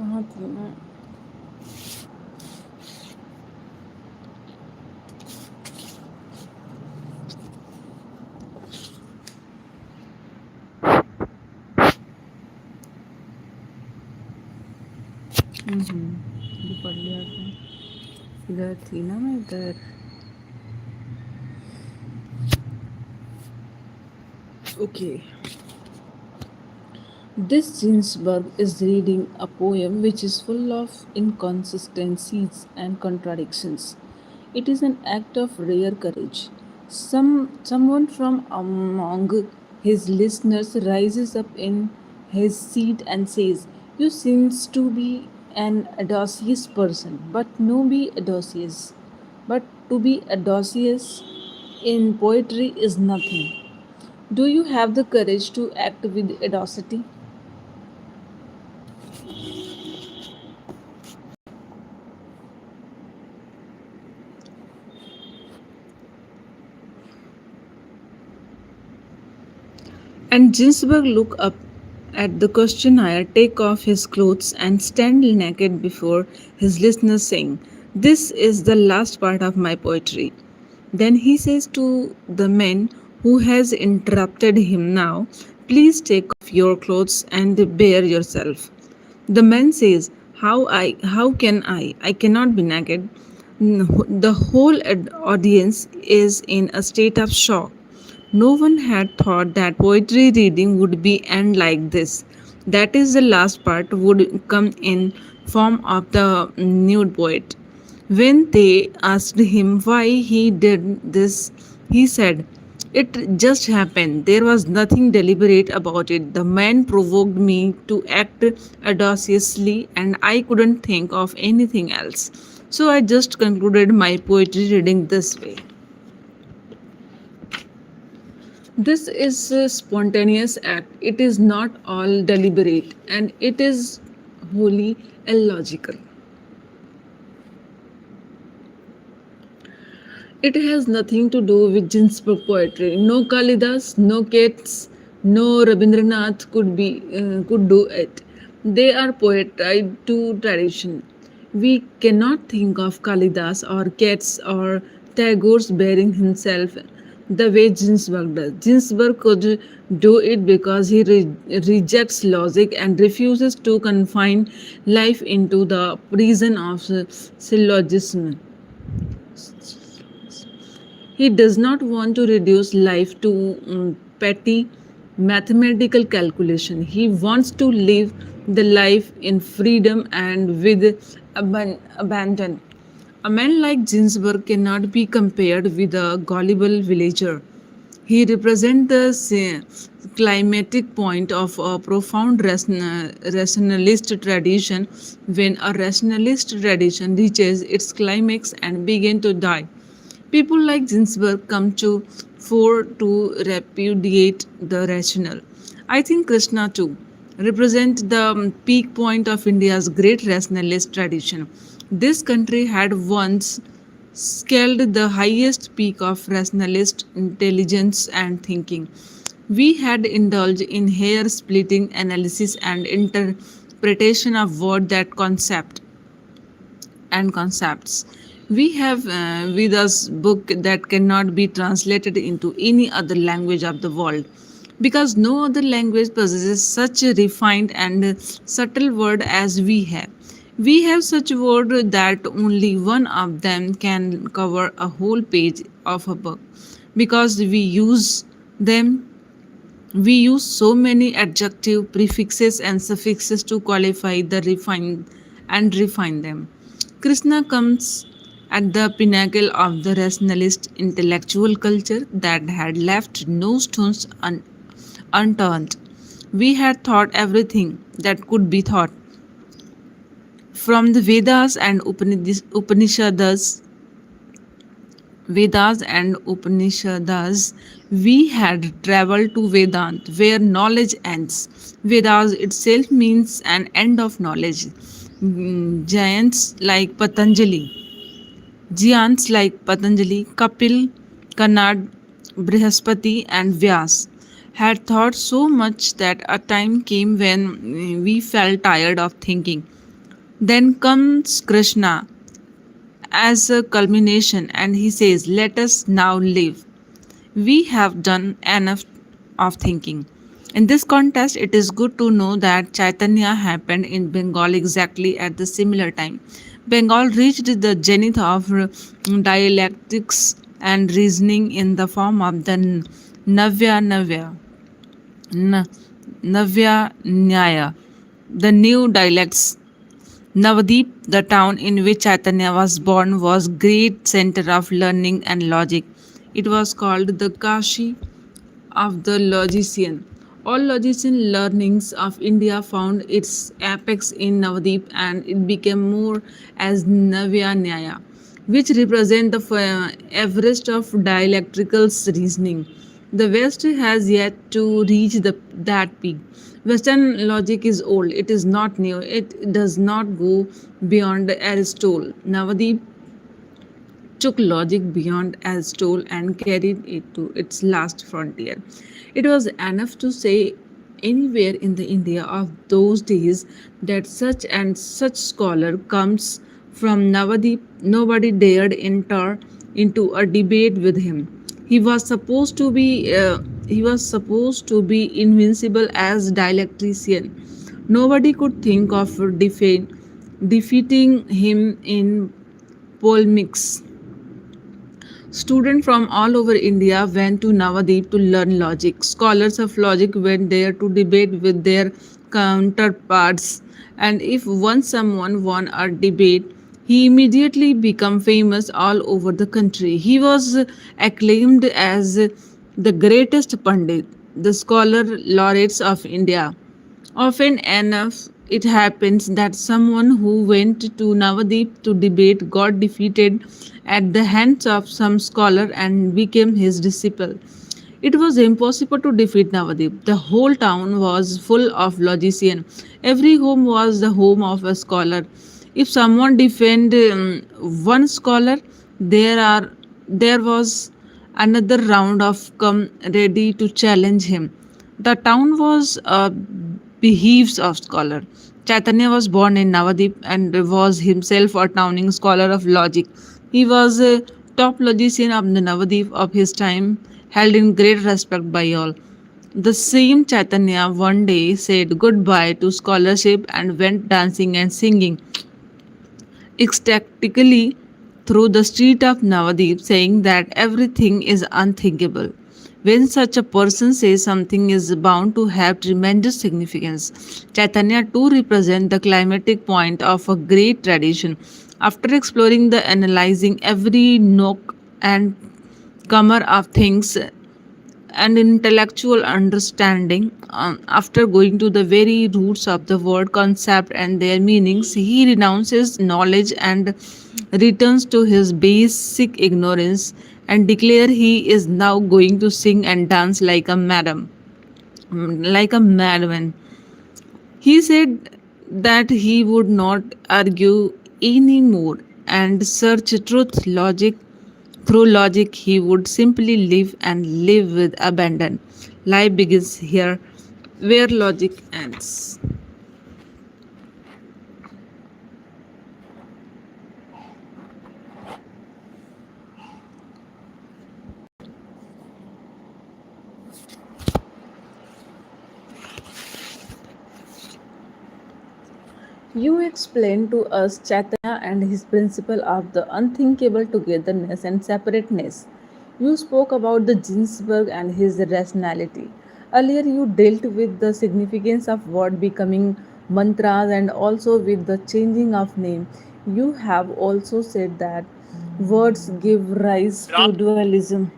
कहाँ थी मैं? ये पढ़ लिया था। इधर थी ना मैं, इधर। Okay. This Ginsberg is reading a poem which is full of inconsistencies and contradictions. It is an act of rare courage. Someone from among his listeners rises up in his seat and says, "You seems to be an audacious person, but no be audacious. But to be audacious in poetry is nothing. Do you have the courage to act with audacity?" And Ginsberg look up at the questionnaire, take off his clothes, and stand naked before his listeners, saying, "This is the last part of my poetry." Then he says to the man who has interrupted him, "Now, please take off your clothes and bare yourself." The man says, how can I? I cannot be naked." The whole audience is in a state of shock. No one had thought that poetry reading would be end like this. That is, the last part would come in form of the nude poet. When they asked him why he did this, he said, "It just happened. There was nothing deliberate about it. The man provoked me to act audaciously, and I couldn't think of anything else. So I just concluded my poetry reading this way." This is a spontaneous act. It is not all deliberate, and it is wholly illogical. It has nothing to do with Ginsberg poetry. No Kalidas, no Keats, no Rabindranath could do it. They are poet tied to tradition. We cannot think of Kalidas or Keats or Tagore's bearing himself the way Ginsberg does. Ginsberg could do it because he rejects logic and refuses to confine life into the prison of syllogism. He does not want to reduce life to petty mathematical calculation. He wants to live the life in freedom and with abandon. A man like Ginsberg cannot be compared with a gullible villager. He represents the climatic point of a profound rationalist tradition. When a rationalist tradition reaches its climax and begins to die, people like Ginsberg come to fore to repudiate the rational. I think Krishna too represent the peak point of India's great rationalist tradition. This country had once scaled the highest peak of rationalist intelligence and thinking. We had indulged in hair splitting analysis and interpretation of word that concept and concepts. We have with us book that cannot be translated into any other language of the world because no other language possesses such a refined and subtle word as we have. We have such word that only one of them can cover a whole page of a book because them we use so many adjective prefixes and suffixes to qualify the refine them. Krishna comes at the pinnacle of the rationalist intellectual culture that had left no stones unturned. We had thought everything that could be thought. From the Vedas and Upanishads, we had traveled to Vedant, where knowledge ends. Vedas itself means an end of knowledge. Giants like Patanjali, Kapil, Kanad, Brihaspati, and Vyas had thought so much that a time came when we felt tired of thinking. Then comes Krishna as a culmination and he says, "Let us now live. We have done enough of thinking." In this context, it is good to know that Chaitanya happened in Bengal exactly at the similar time. Bengal reached the zenith of dialectics and reasoning in the form of the N- Navya Nyaya, the new dialects. Navadip, the town in which Chaitanya was born, was great center of learning and logic. It was called the Kashi of the logician. All logician learnings of India found its apex in Navadip and it became more as Navya Nyaya, which represent the Everest of dialectical reasoning. The West has yet to reach that peak. Western logic is old, it is not new, it does not go beyond Aristotle. Navadip took logic beyond Aristotle and carried it to its last frontier. It was enough to say anywhere in the India of those days that such and such scholar comes from Navadip, nobody dared enter into a debate with him. He was supposed to be invincible as dialectician. Nobody could think of defeating him in polemics. Students from all over India went to Navadip to learn logic. Scholars of logic went there to debate with their counterparts. And if once someone won a debate, he immediately became famous all over the country. He was acclaimed as the greatest Pandit, the scholar laureates of India. Often enough, it happens that someone who went to Navadip to debate got defeated at the hands of some scholar and became his disciple. It was impossible to defeat Navadip. The whole town was full of logicians. Every home was the home of a scholar. If someone defended one scholar, there was another round of come ready to challenge him. The town was beheaves of scholar. Chaitanya was born in Navadip and was himself a towning scholar of logic. He was a top logician of the Navadip of his time, held in great respect by all. The same Chaitanya one day said goodbye to scholarship and went dancing and singing ecstatically through the street of Navadip, saying that everything is unthinkable. When such a person says something is bound to have tremendous significance, Chaitanya too represents the climatic point of a great tradition. After exploring the analyzing every nook and corner of things and intellectual understanding, after going to the very roots of the word concept and their meanings, he renounces knowledge and returns to his basic ignorance and declare he is now going to sing and dance like a madman. He said that he would not argue any more and search truth logic through logic. He would simply live and live with abandon. Life begins here where logic ends. You explained to us Chaitanya and his principle of the unthinkable togetherness and separateness. You spoke about the Ginsburg and his rationality. Earlier, you dealt with the significance of word becoming mantras and also with the changing of name. You have also said that words give rise to dualism.